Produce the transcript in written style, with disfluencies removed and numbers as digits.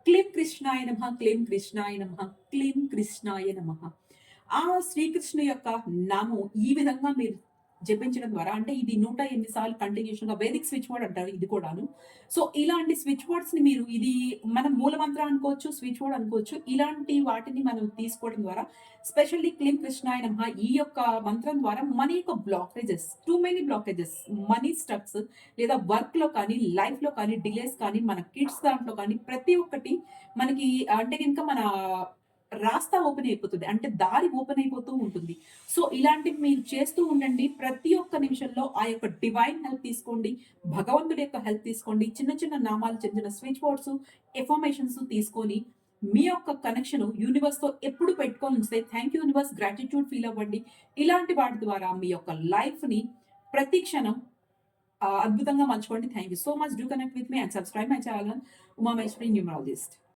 క్లీం కృష్ణాయ నమః, క్లీం కృష్ణాయ నమః, క్లీం కృష్ణాయ నమః. ఆ శ్రీకృష్ణ యొక్క నామం ఈ విధంగా మీరు జపించడం ద్వారా అంటే ఇది 108 సార్లు కంటిన్యూషన్‌గా వేదిక్ స్విచ్ వర్డ్ అంటారు ఇది కూడాను. సో, ఇలాంటి స్విచ్ వర్డ్స్‌ని మీరు ఇది మనం మూలమంత్రం అనుకోవచ్చు, స్విచ్ వర్డ్ అనుకోవచ్చు. ఇలాంటి వాటిని మనం తీసుకోవడం ద్వారా స్పెషల్లీ క్లీం కృష్ణాయ నమః ఈ యొక్క మంత్రం ద్వారా మన యొక్క blockages, too many blockages, money stucks లేదా వర్క్‌లో కానీ, లైఫ్‌లో కానీ, డిలేస్ కానీ, మన కిడ్స్ దాంట్లో కానీ ప్రతి ఒక్కటి మనకి అంటే గనుక మన రాస్తా ఓపెన్ అయిపోతది. అంటే దారి ఓపెన్ అయిపోతూ ఉంటుంది. సో, ఇలాంటివి మీరు చేస్తూ ఉండండి. ప్రతి ఒక్క నిమిషంలో ఆ యొక్క డివైన్ హెల్ప్ తీసుకోండి. భగవంతుడి యొక్క హెల్ప్ తీసుకోండి. చిన్న చిన్న నామాలు, చిన్న చిన్న స్విచ్ వర్డ్స్, ఎఫర్మేషన్స్ తీసుకొని మీ యొక్క కనెక్షన్ యూనివర్స్‌తో ఎప్పుడు పెట్టుకొని ఉంచితే thank you universe, gratitude feel అవ్వండి. ఇలాంటి వాటి ద్వారా మీ యొక్క లైఫ్‌ని ప్రతి క్షణం అద్భుతంగా మలుచుకోండి. Thank you so much. Do connect with me and subscribe my channel Uma Maheshwari numerologist.